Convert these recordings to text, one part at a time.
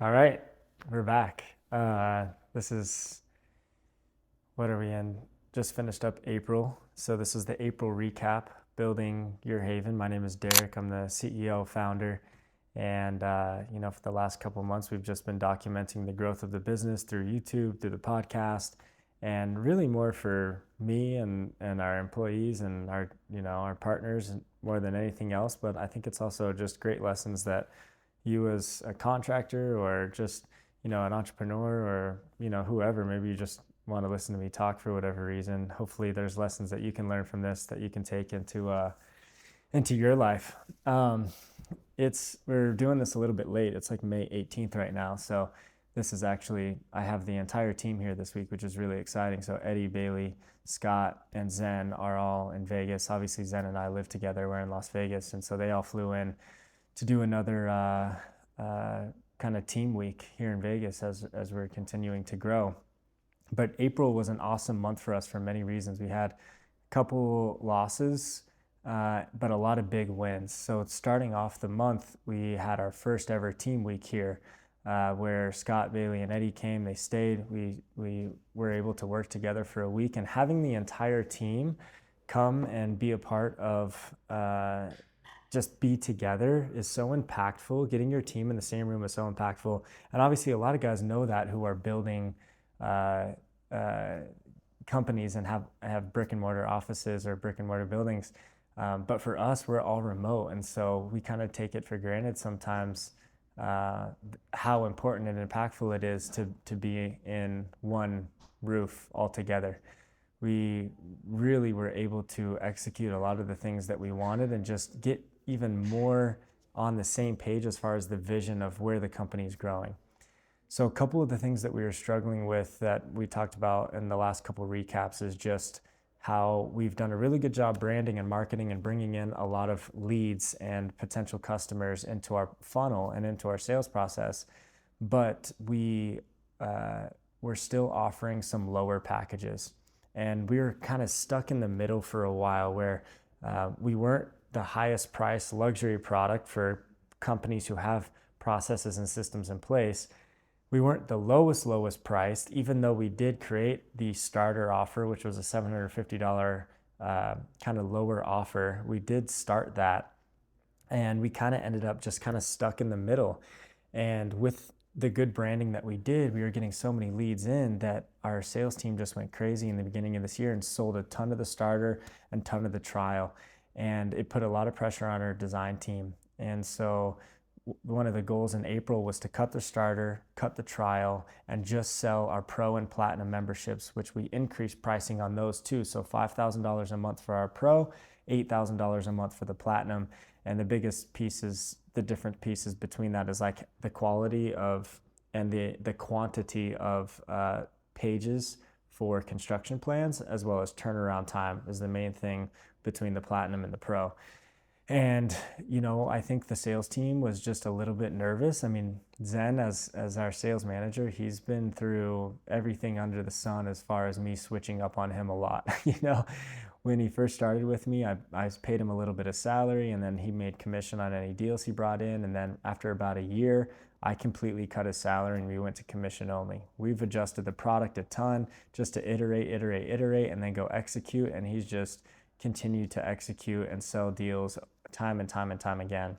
All right, we're back. This is, what are we in? Just finished up April. So this is the April recap, Building Your Haven. My name is Derek. I'm the CEO, founder. And, for the last couple of months, we've just been documenting the growth of the business through YouTube, through the podcast, and really more for me and our employees and our partners more than anything else. But I think it's also just great lessons that you as a contractor or just an entrepreneur or whoever, maybe you just want to listen to me talk for whatever reason. Hopefully there's lessons that you can learn from this that you can take into your life. We're doing this a little bit late. It's like May 18th right now, so this is actually, I have the entire team here this week, which is really exciting. So Eddie, Bailey, Scott, and Zen are all in Vegas. Obviously Zen and I live together. We're in Las Vegas, and so they all flew in to do another kind of team week here in Vegas as we're continuing to grow. But April was an awesome month for us for many reasons. We had a couple losses, but a lot of big wins. So starting off the month, we had our first ever team week here, where Scott, Bailey, and Eddie came. They stayed. We were able to work together for a week, and having the entire team come and be a part of just be together is so impactful. Getting your team in the same room is so impactful. And obviously a lot of guys know that who are building companies and have brick and mortar offices or brick and mortar buildings. But for us, we're all remote. And so we kind of take it for granted sometimes how important and impactful it is to be in one roof all together. We really were able to execute a lot of the things that we wanted and just get even more on the same page as far as the vision of where the company is growing. So a couple of the things that we were struggling with that we talked about in the last couple of recaps is just how we've done a really good job branding and marketing and bringing in a lot of leads and potential customers into our funnel and into our sales process. But we're still offering some lower packages. And we were kind of stuck in the middle for a while where we weren't the highest price luxury product for companies who have processes and systems in place. We weren't the lowest priced, even though we did create the starter offer, which was a $750 kind of lower offer. We did start that, and we kind of ended up just kind of stuck in the middle. And with the good branding that we did, we were getting so many leads in that our sales team just went crazy in the beginning of this year and sold a ton of the starter and ton of the trial. And it put a lot of pressure on our design team. And so one of the goals in April was to cut the starter, cut the trial, and just sell our pro and platinum memberships, which we increased pricing on those too. So $5,000 a month for our pro, $8,000 a month for the platinum. And the biggest pieces, the different pieces between that is like the quality of and the quantity of pages for construction plans, as well as turnaround time is the main thing between the platinum and the pro. And I think the sales team was just a little bit nervous. I mean, Zen as our sales manager, he's been through everything under the sun as far as me switching up on him a lot. When he first started with me, I paid him a little bit of salary, and then he made commission on any deals he brought in. And then after about a year, I completely cut his salary and we went to commission only. We've adjusted the product a ton just to iterate, and then go execute. And he's just continued to execute and sell deals time and time again.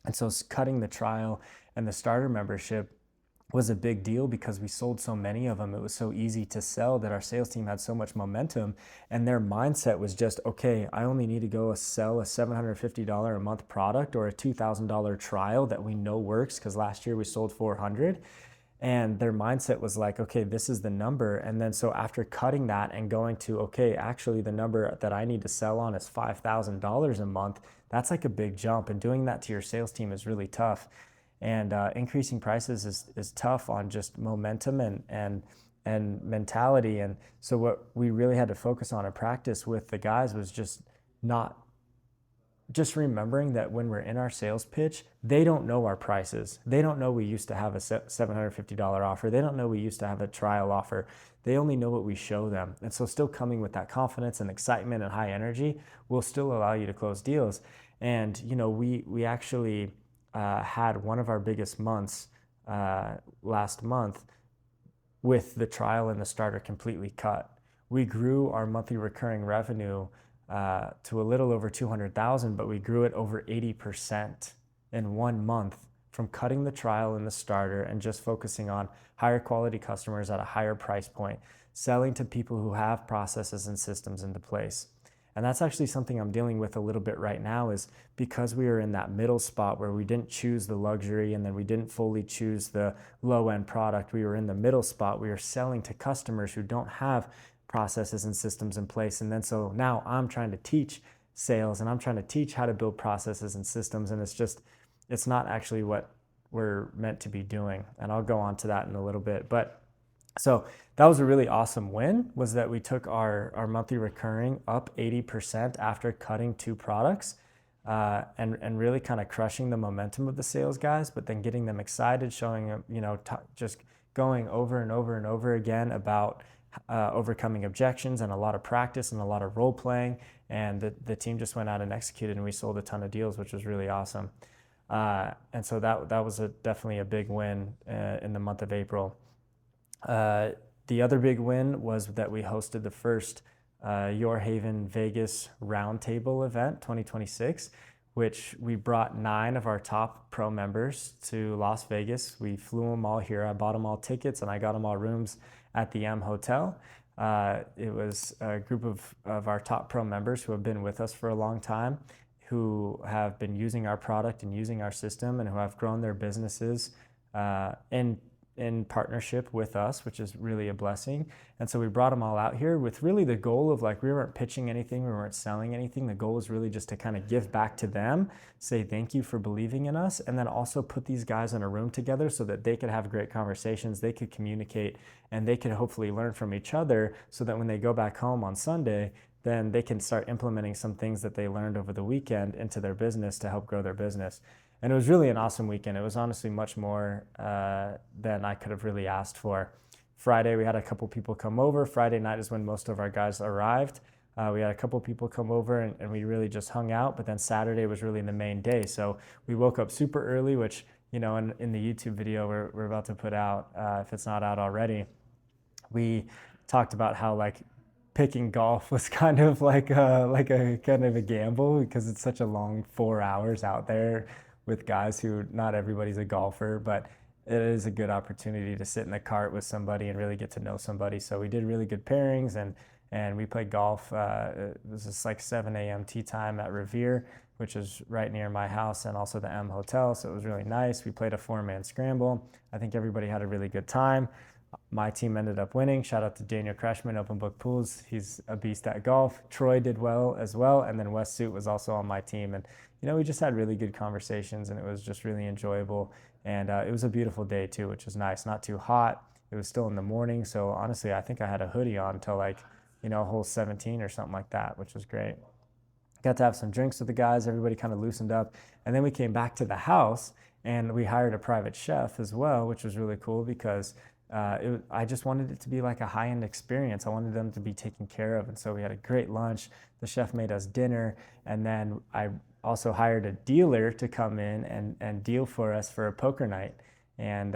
And so cutting the trial and the starter membership was a big deal because we sold so many of them. It was so easy to sell that our sales team had so much momentum, and their mindset was just, okay, I only need to go sell a $750 a month product or a $2,000 trial that we know works, because last year we sold 400. And their mindset was like, okay, this is the number. And then so after cutting that and going to, okay, actually the number that I need to sell on is $5,000 a month, that's like a big jump. And doing that to your sales team is really tough. And increasing prices is tough on just momentum and mentality. And so what we really had to focus on in practice with the guys was just remembering that when we're in our sales pitch, they don't know our prices. They don't know we used to have a $750 offer. They don't know we used to have a trial offer. They only know what we show them. And so still coming with that confidence and excitement and high energy will still allow you to close deals. And we actually had one of our biggest months last month with the trial and the starter completely cut. We grew our monthly recurring revenue to a little over 200,000, but we grew it over 80% in 1 month from cutting the trial and the starter and just focusing on higher quality customers at a higher price point, selling to people who have processes and systems into place. And that's actually something I'm dealing with a little bit right now, is because we are in that middle spot where we didn't choose the luxury and then we didn't fully choose the low end product. We were in the middle spot. We are selling to customers who don't have processes and systems in place. And then so now I'm trying to teach sales and I'm trying to teach how to build processes and systems. And it's not actually what we're meant to be doing. And I'll go on to that in a little bit. But so that was a really awesome win, was that we took our monthly recurring up 80% after cutting 2 products, and really kind of crushing the momentum of the sales guys, but then getting them excited, showing them, just going over and over and over again about overcoming objections, and a lot of practice and a lot of role playing. And the team just went out and executed, and we sold a ton of deals, which was really awesome. And so that was definitely a big win in the month of April. The other big win was that we hosted the first Your Haven Vegas Roundtable event 2026, which we brought 9 of our top pro members to Las Vegas. We flew them all here. I bought them all tickets and I got them all rooms at the M Hotel. It was a group of our top pro members who have been with us for a long time, who have been using our product and using our system, and who have grown their businesses in partnership with us, which is really a blessing. And so we brought them all out here with really the goal of, like, we weren't pitching anything, we weren't selling anything. The goal was really just to kind of give back to them, say thank you for believing in us, and then also put these guys in a room together so that they could have great conversations, they could communicate, and they could hopefully learn from each other, so that when they go back home on Sunday, then they can start implementing some things that they learned over the weekend into their business to help grow their business. And it was really an awesome weekend. It was honestly much more than I could have really asked for. Friday, we had a couple people come over. Friday night is when most of our guys arrived. We had a couple people come over, and we really just hung out. But then Saturday was really the main day. So we woke up super early, which, in the YouTube video we're about to put out, if it's not out already, we talked about how, like, picking golf was kind of like a kind of a gamble, because it's such a long 4 hours out there with guys who, not everybody's a golfer, but it is a good opportunity to sit in the cart with somebody and really get to know somebody. So we did really good pairings, and we played golf. It was just like 7 a.m. tee time at Revere, which is right near my house, and also the M Hotel. So it was really nice. We played a 4-man scramble. I think everybody had a really good time. My team ended up winning. Shout out to Daniel Crashman, Open Book Pools. He's a beast at golf. Troy did well as well. And then Wes Suit was also on my team. And, we just had really good conversations, and it was just really enjoyable. And it was a beautiful day too, which was nice. Not too hot. It was still in the morning. So honestly, I think I had a hoodie on until hole 17 or something like that, which was great. Got to have some drinks with the guys. Everybody kind of loosened up. And then we came back to the house, and we hired a private chef as well, which was really cool, because I just wanted it to be like a high-end experience. I wanted them to be taken care of. And so we had a great lunch. The chef made us dinner. And then I also hired a dealer to come in and deal for us for a poker night. And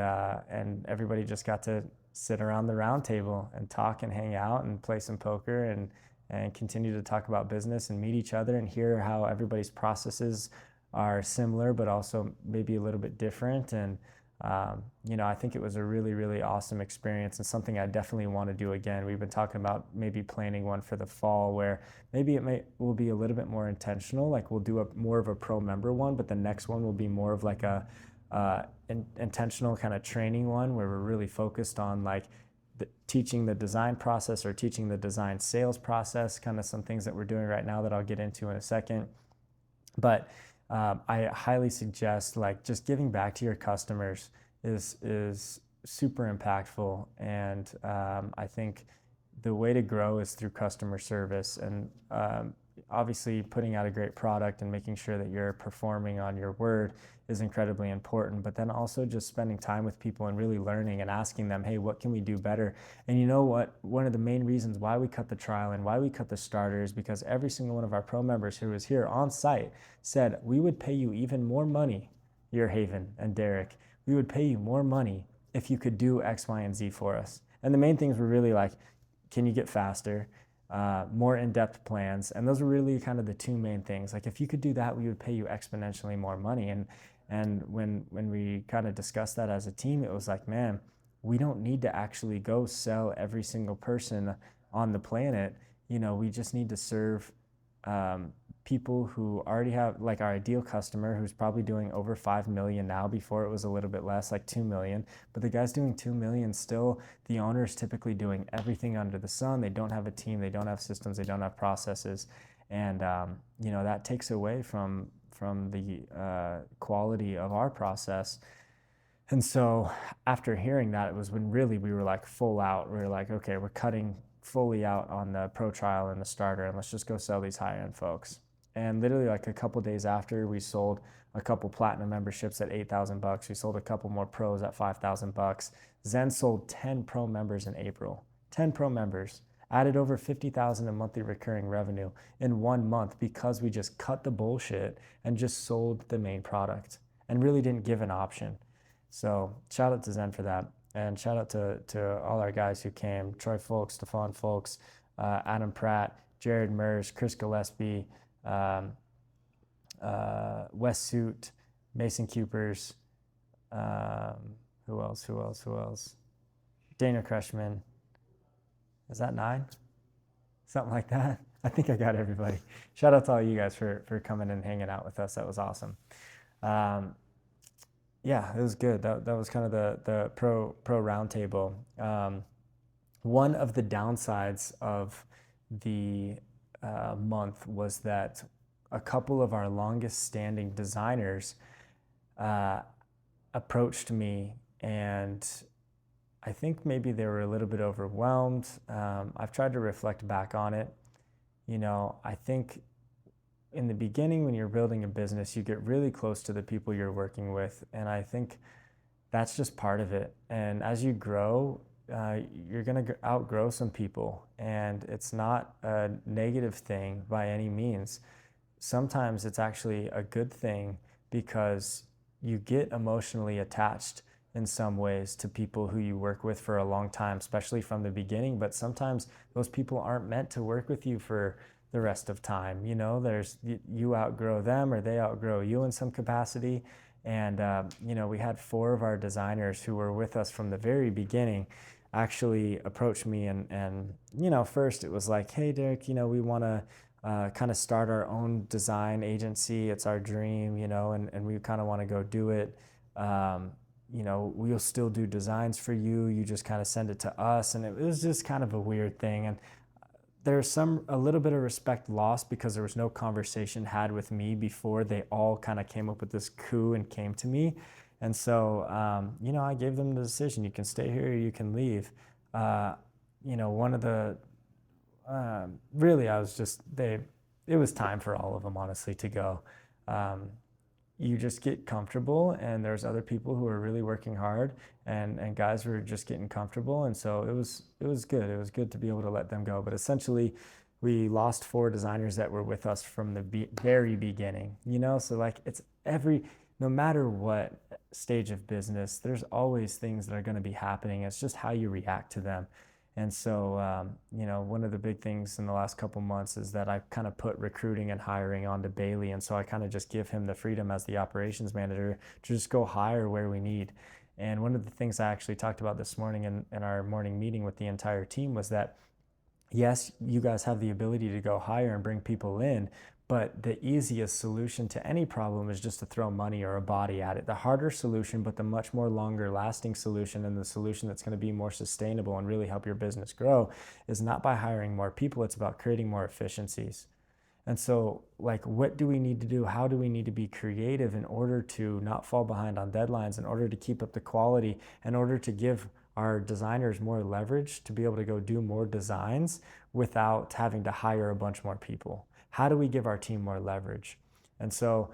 everybody just got to sit around the round table and talk and hang out and play some poker, and continue to talk about business and meet each other and hear how everybody's processes are similar, but also maybe a little bit different. And I think it was a really, really awesome experience, and something I definitely want to do again. We've been talking about maybe planning one for the fall, where maybe will be a little bit more intentional. Like, we'll do more of a pro member one, but the next one will be more of like a intentional kind of training one, where we're really focused on teaching the design process, or teaching the design sales process, kind of some things that we're doing right now that I'll get into in a second. But I highly suggest, just giving back to your customers is super impactful. And I think the way to grow is through customer service, and obviously putting out a great product and making sure that you're performing on your word is incredibly important. But then also just spending time with people and really learning and asking them, hey, what can we do better? And you know what? One of the main reasons why we cut the trial and why we cut the starter is because every single one of our pro members who was here on site said, we would pay you even more money, Your Haven and Derek. we would pay you more money if you could do X, Y, and Z for us. And the main things were really like, can you get faster? More in-depth plans. And those were really kind of the two main things. Like if you could do that, we would pay you exponentially more money. And when we kind of discussed that as a team, it was like, man, we don't need to actually go sell every single person on the planet. We just need to serve people who already have, like, our ideal customer who's probably doing over 5 million now. Before it was a little bit less, like 2 million, but the guy's doing 2 million still. The owner's typically doing everything under the sun. They don't have a team, they don't have systems, they don't have processes. And that takes away from the quality of our process. And so after hearing that, it was when really we were like full out. We were like, okay, we're cutting fully out on the pro trial and the starter, and let's just go sell these high end folks. And literally like a couple days after, we sold a couple platinum memberships at $8,000. We sold a couple more pros at $5,000. Zen sold 10 pro members in April. 10 pro members added over 50,000 in monthly recurring revenue in 1 month, because we just cut the bullshit and just sold the main product and really didn't give an option. So shout out to Zen for that. And shout out to all our guys who came: Troy Folks, Stefan Folks, Adam Pratt, Jared Mers, Chris Gillespie, Wes Suit, Mason Cupers, who else? Dana Crushman. Is that 9? Something like that. I think I got everybody. Shout out to all you guys for coming and hanging out with us. That was awesome. Yeah, it was good. That was kind of the pro roundtable. One of the downsides of the month was that a couple of our longest standing designers approached me, and I think maybe they were a little bit overwhelmed. I've tried to reflect back on it. I think in the beginning, when you're building a business, you get really close to the people you're working with. And I think that's just part of it. And as you grow, you're going to outgrow some people. And it's not a negative thing by any means. Sometimes it's actually a good thing, because you get emotionally attached in some ways to people who you work with for a long time, especially from the beginning. But sometimes those people aren't meant to work with you for the rest of time. You outgrow them, or they outgrow you in some capacity. And we had 4 of our designers who were with us from the very beginning actually approach me, and first it was like, hey Derek, we want to kind of start our own design agency. It's our dream, and we kind of want to go do it. We'll still do designs for you. You just kind of send it to us. And it was just kind of a weird thing. And there's a little bit of respect lost, because there was no conversation had with me before they all kind of came up with this coup and came to me. And so, I gave them the decision: you can stay here or you can leave. One of the, really, it was time for all of them, honestly, to go. You just get comfortable, and there's other people who are really working hard, and guys were just getting comfortable. And so it was good. It was good to be able to let them go. But essentially, we lost 4 designers that were with us from the very beginning, so like no matter what stage of business, there's always things that are going to be happening. It's just how you react to them. And so, one of the big things in the last couple months is that I kind of put recruiting and hiring onto Bailey. And so I kind of just give him the freedom as the operations manager to just go hire where we need. And one of the things I actually talked about this morning in our morning meeting with the entire team was that, yes, you guys have the ability to go hire and bring people in, but the easiest solution to any problem is just to throw money or a body at it. The harder solution, but the much more longer lasting solution, and the solution that's going to be more sustainable and really help your business grow, is not by hiring more people. It's about creating more efficiencies. And so, like, what do we need to do? How do we need to be creative in order to not fall behind on deadlines, in order to keep up the quality, in order to give our designers more leverage to be able to go do more designs without having to hire a bunch more people? How do we give our team more leverage? And so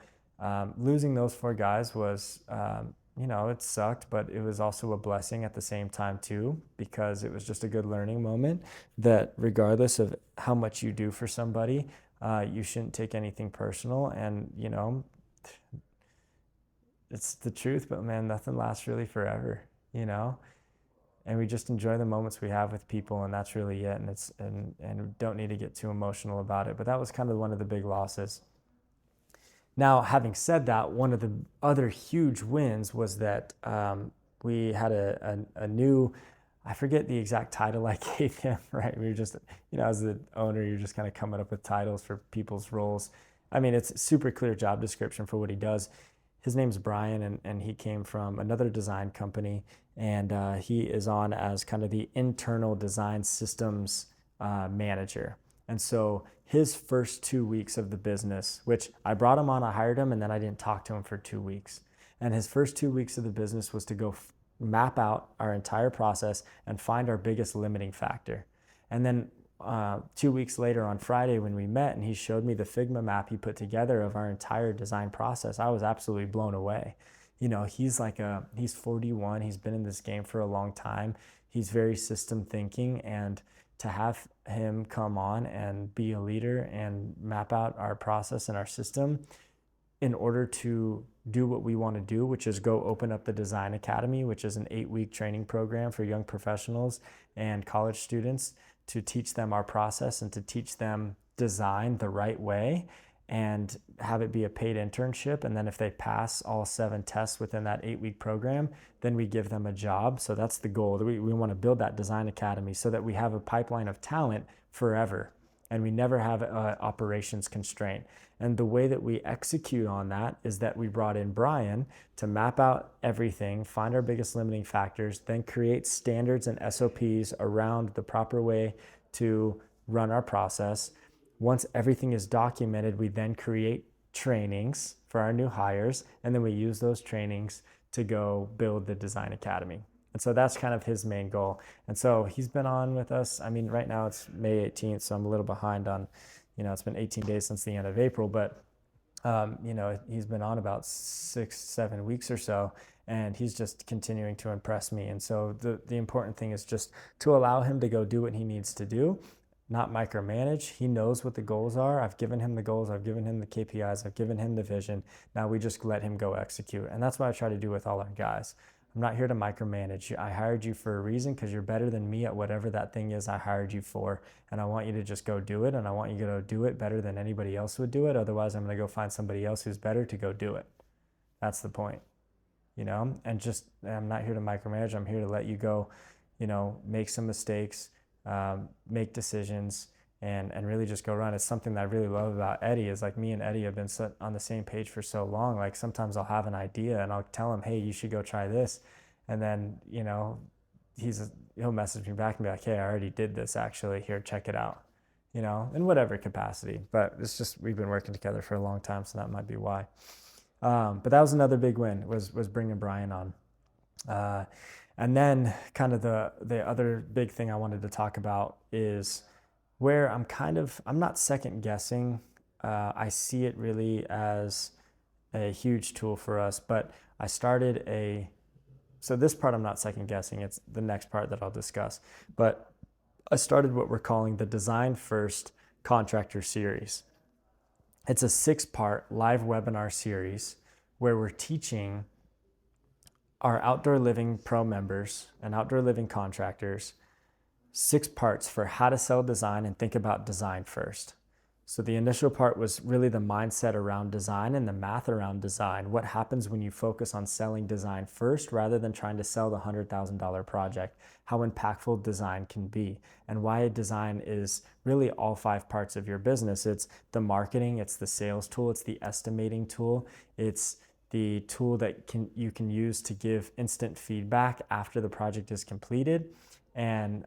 losing those 4 guys was, it sucked, but it was also a blessing at the same time too, because it was just a good learning moment that regardless of how much you do for somebody, you shouldn't take anything personal. And, it's the truth, but man, nothing lasts really forever, you know? And we just enjoy the moments we have with people, and that's really it. And we don't need to get too emotional about it. But that was kind of one of the big losses. Now, having said that, one of the other huge wins was that we had a new, I forget the exact title I gave him, right? We were just, as the owner, you're just kind of coming up with titles for people's roles. I mean, it's a super clear job description for what he does. His name's Brian, and he came from another design company, and he is on as kind of the internal design systems manager. And so his first 2 weeks of the business, which I brought him on, I hired him, and then I didn't talk to him for 2 weeks. And his first 2 weeks of the business was to go map out our entire process and find our biggest limiting factor. And then 2 weeks later on Friday when we met and he showed me the Figma map he put together of our entire design process, I was absolutely blown away. He's 41. He's been in this game for a long time. He's very system thinking, and to have him come on and be a leader and map out our process and our system in order to do what we want to do, which is go open up the Design Academy, which is an 8-week training program for young professionals and college students to teach them our process and to teach them design the right way and have it be a paid internship. And then if they pass all 7 tests within that 8-week program, then we give them a job. So that's the goal. We want to build that Design Academy so that we have a pipeline of talent forever and we never have operations constraint. And the way that we execute on that is that we brought in Brian to map out everything, find our biggest limiting factors, then create standards and SOPs around the proper way to run our process. Once everything is documented, we then create trainings for our new hires, and then we use those trainings to go build the Design Academy. And so that's kind of his main goal. And so he's been on with us. I mean, right now it's May 18th, so I'm a little behind on, it's been 18 days since the end of April, but, he's been on about 6-7 weeks or so, and he's just continuing to impress me. And so the important thing is just to allow him to go do what he needs to do, not micromanage. He knows what the goals are. I've given him the goals. I've given him the KPIs. I've given him the vision. Now we just let him go execute. And that's what I try to do with all our guys. I'm not here to micromanage. I hired you for a reason because you're better than me at whatever that thing is I hired you for. And I want you to just go do it. And I want you to go do it better than anybody else would do it. Otherwise, I'm going to go find somebody else who's better to go do it. That's the point, and I'm not here to micromanage. I'm here to let you go, make some mistakes, make decisions, and really just go run. It's something that I really love about Eddie is like me and Eddie have been on the same page for so long. Like sometimes I'll have an idea and I'll tell him, hey, you should go try this. And then, he'll message me back and be like, hey, I already did this actually. Here, check it out, in whatever capacity. But it's just, we've been working together for a long time, so that might be why. But that was another big win was bringing Brian on. And then kind of the other big thing I wanted to talk about is where I'm not second guessing. I see it really as a huge tool for us, but so this part I'm not second guessing. It's the next part that I'll discuss. But I started what we're calling the Design First Contractor Series. It's a 6-part live webinar series where we're teaching our outdoor living pro members and outdoor living contractors 6 parts for how to sell design and think about design first. So the initial part was really the mindset around design and the math around design. What happens when you focus on selling design first rather than trying to sell the $100,000 project? How impactful design can be and why design is really all 5 parts of your business. It's the marketing, it's the sales tool, it's the estimating tool, it's the tool that you can use to give instant feedback after the project is completed. And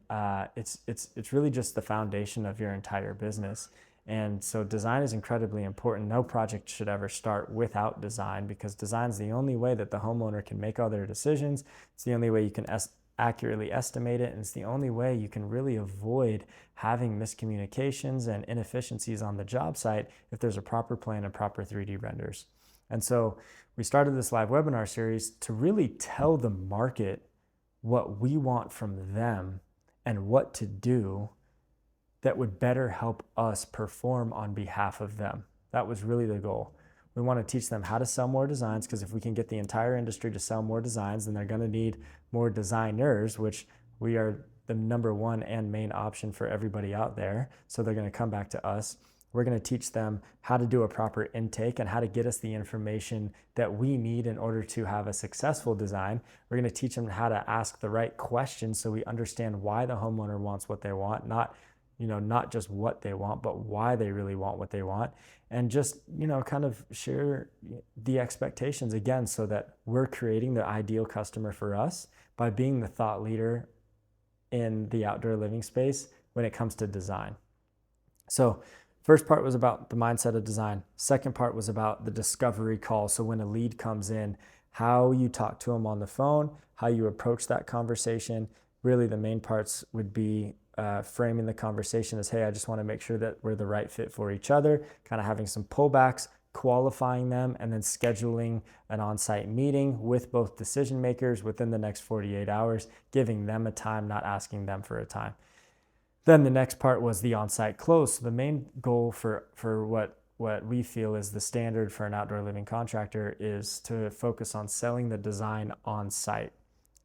it's really just the foundation of your entire business. And so design is incredibly important. No project should ever start without design because design is the only way that the homeowner can make all their decisions. It's the only way you can accurately estimate it. And it's the only way you can really avoid having miscommunications and inefficiencies on the job site if there's a proper plan and proper 3D renders. And so we started this live webinar series to really tell the market what we want from them and what to do that would better help us perform on behalf of them. That was really the goal. We want to teach them how to sell more designs, because if we can get the entire industry to sell more designs, then they're going to need more designers, which we are the number one and main option for everybody out there. So they're going to come back to us. We're going to teach them how to do a proper intake and how to get us the information that we need in order to have a successful design. We're going to teach them how to ask the right questions so we understand why the homeowner wants what they want, not just what they want, but why they really want what they want. And just, kind of share the expectations again, so that we're creating the ideal customer for us by being the thought leader in the outdoor living space when it comes to design. So first part was about the mindset of design. Second part was about the discovery call. So when a lead comes in, how you talk to them on the phone, how you approach that conversation. Really the main parts would be framing the conversation as, hey, I just want to make sure that we're the right fit for each other, kind of having some pullbacks, qualifying them, and then scheduling an on-site meeting with both decision makers within the next 48 hours, giving them a time, not asking them for a time. Then the next part was the on-site close. So the main goal for what we feel is the standard for an outdoor living contractor is to focus on selling the design on-site.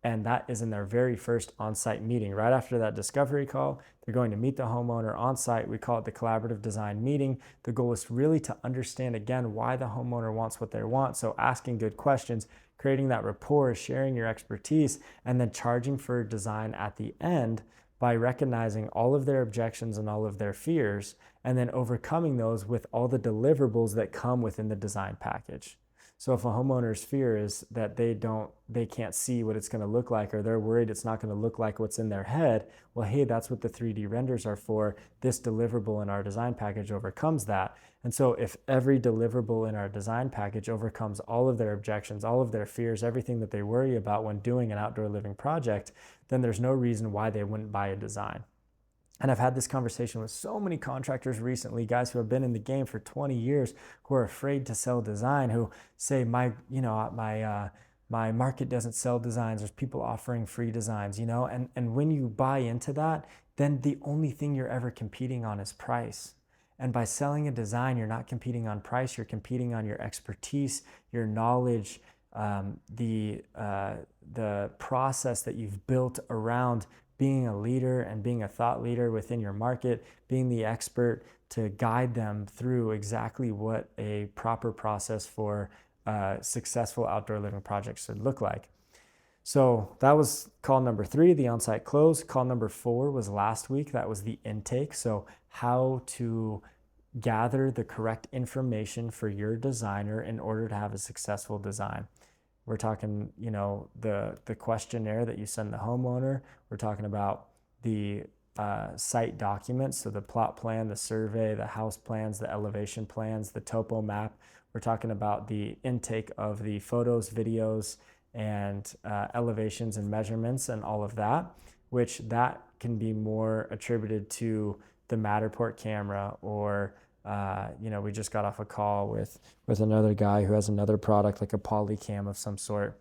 And that is in their very first on-site meeting. Right after that discovery call, they're going to meet the homeowner on-site. We call it the collaborative design meeting. The goal is really to understand, again, why the homeowner wants what they want. So asking good questions, creating that rapport, sharing your expertise, and then charging for design at the end by recognizing all of their objections and all of their fears, and then overcoming those with all the deliverables that come within the design package. So if a homeowner's fear is that they can't see what it's going to look like, or they're worried it's not going to look like what's in their head, well, hey, that's what the 3D renders are for. This deliverable in our design package overcomes that. And so if every deliverable in our design package overcomes all of their objections, all of their fears, everything that they worry about when doing an outdoor living project, then there's no reason why they wouldn't buy a design. And I've had this conversation with so many contractors recently, guys who have been in the game for 20 years, who are afraid to sell design, who say, my market doesn't sell designs. There's people offering free designs, and when you buy into that, then the only thing you're ever competing on is price. And by selling a design, you're not competing on price. You're competing on your expertise, your knowledge, the process that you've built around being a leader and being a thought leader within your market, being the expert to guide them through exactly what a proper process for successful outdoor living projects should look like. So that was call number 3, the on-site close. Call number 4 was last week. That was the intake. So how to gather the correct information for your designer in order to have a successful design. We're talking, the questionnaire that you send the homeowner. We're talking about the site documents, so the plot plan, the survey, the house plans, the elevation plans, the topo map. We're talking about the intake of the photos, videos, and elevations and measurements and all of that, which that can be more attributed to the Matterport camera, or we just got off a call with another guy who has another product like a polycam of some sort.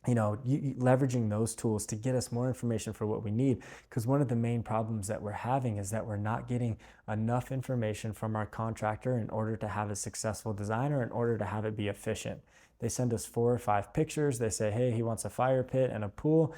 Leveraging those tools to get us more information for what we need, because one of the main problems that we're having is that we're not getting enough information from our contractor in order to have a successful design, or in order to have it be efficient. They send us 4 or 5 pictures. They say, hey, he wants a fire pit and a pool,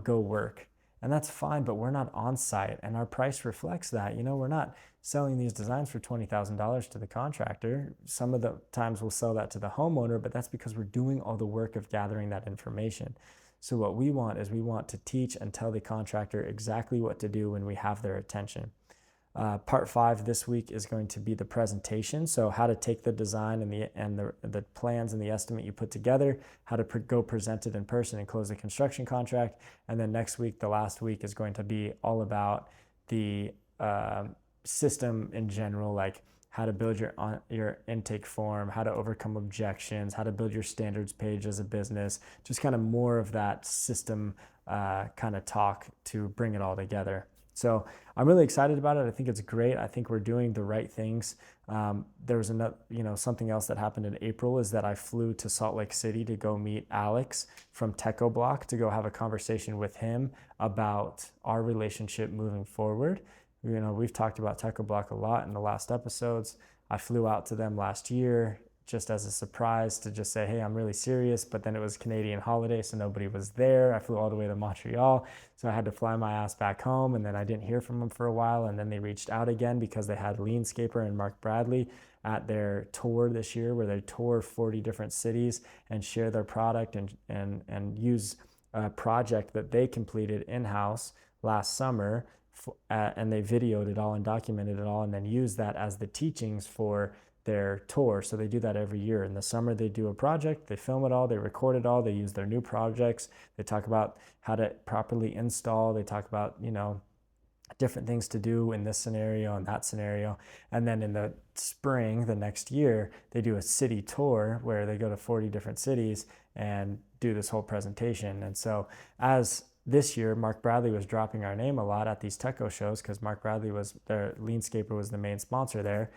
go work. And that's fine, but we're not on site, and our price reflects that. We're not selling these designs for $20,000 to the contractor. Some of the times we'll sell that to the homeowner, but that's because we're doing all the work of gathering that information. So what we want is we want to teach and tell the contractor exactly what to do when we have their attention. Part 5 this week is going to be the presentation. So how to take the design and the plans and the estimate you put together, how to go present it in person and close the construction contract. And then next week, the last week, is going to be all about the system in general, like how to build your intake form, how to overcome objections, how to build your standards page as a business, just kind of more of that system kind of talk to bring it all together. So I'm really excited about it. I think it's great. I think we're doing the right things. There was another, something else that happened in April is that I flew to Salt Lake City to go meet Alex from TechoBlock, to go have a conversation with him about our relationship moving forward. We've talked about TechoBlock a lot in the last episodes. I flew out to them last year, just as a surprise to just say, hey, I'm really serious. But then it was Canadian holiday, so nobody was there. I flew all the way to Montreal, so I had to fly my ass back home, and then I didn't hear from them for a while, and then they reached out again because they had Leanscaper and Mark Bradley at their tour this year, where they tour 40 different cities and share their product and use a project that they completed in-house last summer, and they videoed it all and documented it all, and then used that as the teachings for their tour. So they do that every year. In the summer, they do a project, they film it all, they record it all, they use their new projects, they talk about how to properly install, they talk about, different things to do in this scenario and that scenario. And then in the spring, the next year, they do a city tour where they go to 40 different cities and do this whole presentation. And so as this year, Mark Bradley was dropping our name a lot at these Techo shows because Mark Bradley was their Leanscaper was the main sponsor there.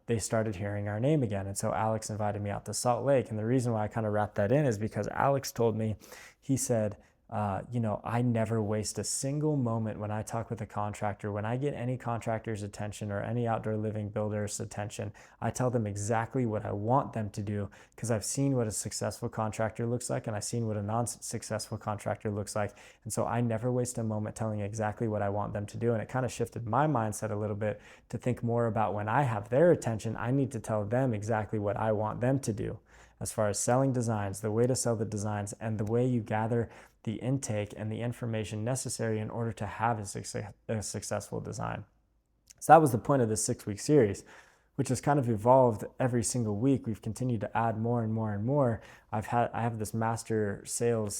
They started hearing our name again. And so Alex invited me out to Salt Lake. And the reason why I kind of wrapped that in is because Alex told me, he said, I never waste a single moment when I talk with a contractor. When I get any contractor's attention or any outdoor living builder's attention, I tell them exactly what I want them to do because I've seen what a successful contractor looks like and I've seen what a non-successful contractor looks like. And so I never waste a moment telling exactly what I want them to do. And it kind of shifted my mindset a little bit to think more about when I have their attention, I need to tell them exactly what I want them to do as far as selling designs, the way to sell the designs, and the way you gather the intake and the information necessary in order to have a successful design. So that was the point of this 6-week series, which has kind of evolved every single week. We've continued to add more and more and more. I have this master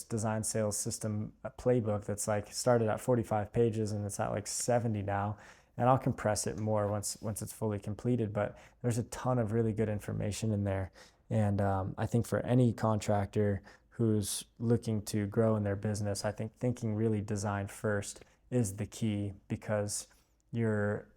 design sales system playbook that's like started at 45 pages and it's at like 70 now. And I'll compress it more once it's fully completed, but there's a ton of really good information in there. And I think for any contractor who's looking to grow in their business, I think thinking really design first is the key, because you're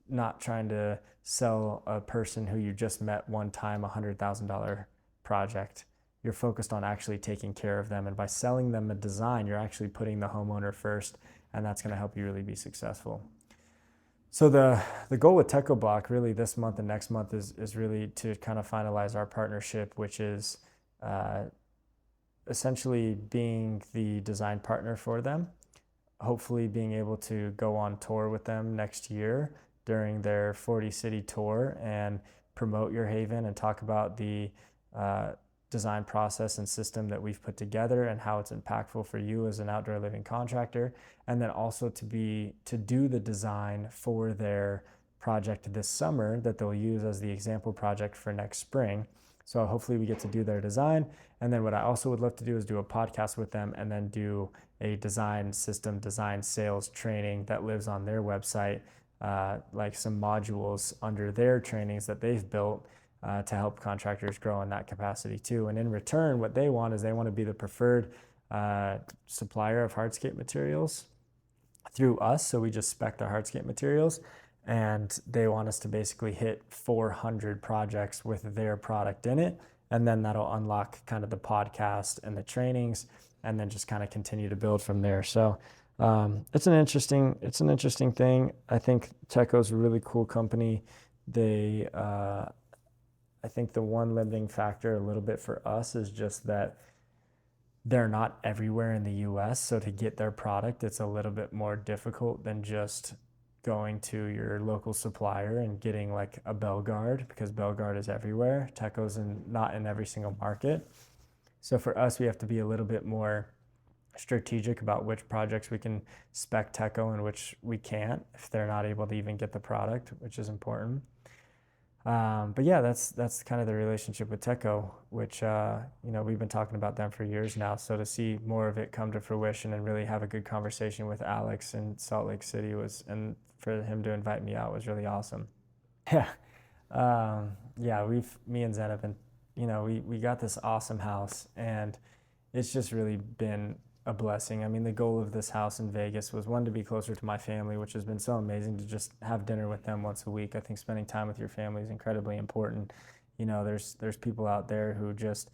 not trying to sell a person who you just met one time $100,000 project. You're focused on actually taking care of them. And by selling them a design, you're actually putting the homeowner first, and that's going to help you really be successful. So the goal with Techo Block really this month and next month is really to kind of finalize our partnership, which is essentially being the design partner for them, hopefully being able to go on tour with them next year during their 40 city tour and promote your haven and talk about the design process and system that we've put together and how it's impactful for you as an outdoor living contractor, and then also to do the design for their project this summer that they'll use as the example project for next spring. So hopefully we get to do their design. And then what I also would love to do is do a podcast with them and then do a design sales training that lives on their website, like some modules under their trainings that they've built to help contractors grow in that capacity too. And in return, what they want is they want to be the preferred supplier of hardscape materials through us. So we just spec the hardscape materials, and they want us to basically hit 400 projects with their product in it. And then that'll unlock kind of the podcast and the trainings, and then just kind of continue to build from there. So it's an interesting thing. I think Techo's a really cool company. I think the one limiting factor a little bit for us is just that they're not everywhere in the US. So to get their product, it's a little bit more difficult than just going to your local supplier and getting like a Belgard, because Belgard is everywhere. Techo's not in every single market. So for us, we have to be a little bit more strategic about which projects we can spec Techo and which we can't if they're not able to even get the product, which is important. But yeah, that's kind of the relationship with Techo, which we've been talking about them for years now. So to see more of it come to fruition and really have a good conversation with Alex in Salt Lake City and for him to invite me out was really awesome. Yeah, me and Zen have been, we got this awesome house, and it's just really been a blessing. I mean, the goal of this house in Vegas was, one, to be closer to my family, which has been so amazing to just have dinner with them once a week. I think spending time with your family is incredibly important. There's people out there who just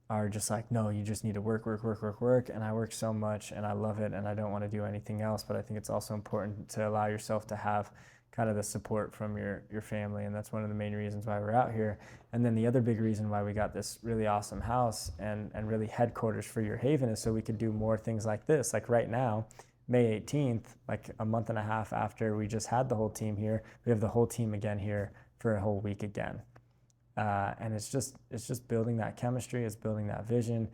are just like, no, you just need to work. And I work so much and I love it and I don't want to do anything else. But I think it's also important to allow yourself to have, kind of the support from your family, and that's one of the main reasons why we're out here. And then the other big reason why we got this really awesome house and really headquarters for your Haven is so we could do more things like this. Like right now, May 18th, like a month and a half after we just had the whole team here, we have the whole team again here for a whole week again. And it's just building that chemistry, it's building that vision.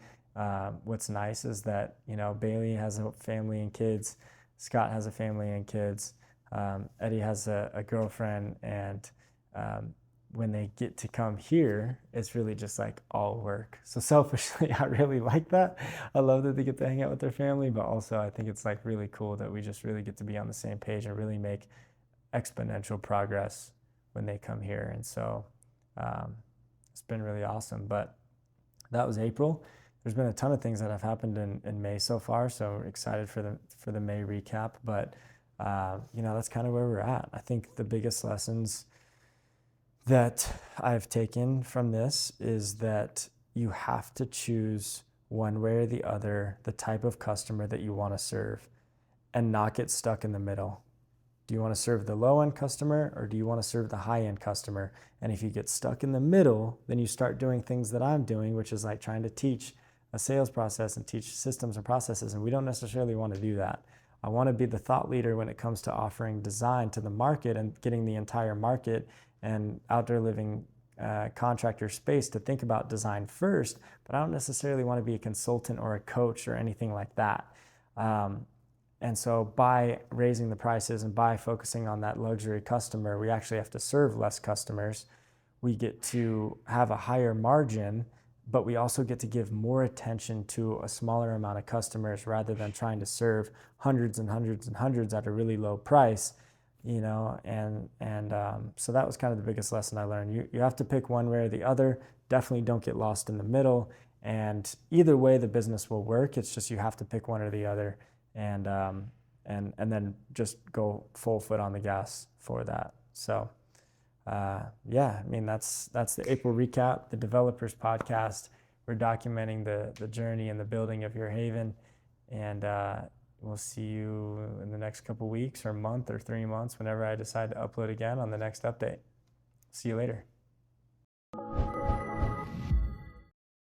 What's nice is that, you know, Bailey has a family and kids, Scott has a family and kids, Eddie has a girlfriend, and when they get to come here, it's really just like all work. So selfishly, I really like that. I love that they get to hang out with their family, but also I think it's like really cool that we just really get to be on the same page and really make exponential progress when they come here. And so it's been really awesome. But that was April. There's been a ton of things that have happened in May so far, so we're excited for the May recap. But you know, that's kind of where we're at. I think the biggest lessons that I've taken from this is that you have to choose one way or the other the type of customer that you want to serve and not get stuck in the middle. Do you want to serve the low-end customer, or do you want to serve the high-end customer? And if you get stuck in the middle, then you start doing things that I'm doing, which is like trying to teach a sales process and teach systems and processes, and we don't necessarily want to do that. I want to be the thought leader when it comes to offering design to the market and getting the entire market and outdoor living contractor space to think about design first, but I don't necessarily want to be a consultant or a coach or anything like that. And so by raising the prices and by focusing on that luxury customer, we actually have to serve less customers. We get to have a higher margin, but we also get to give more attention to a smaller amount of customers rather than trying to serve hundreds and hundreds and hundreds at a really low price, you know. And so that was kind of the biggest lesson I learned. You have to pick one way or the other. Definitely don't get lost in the middle. And either way, the business will work. It's just you have to pick one or the other, and then just go full foot on the gas for that. So yeah, I mean, that's the April recap, the Developers Podcast. We're documenting the journey and the building of your Haven, and we'll see you in the next couple weeks or month or 3 months, whenever I decide to upload again on the next update. See you later.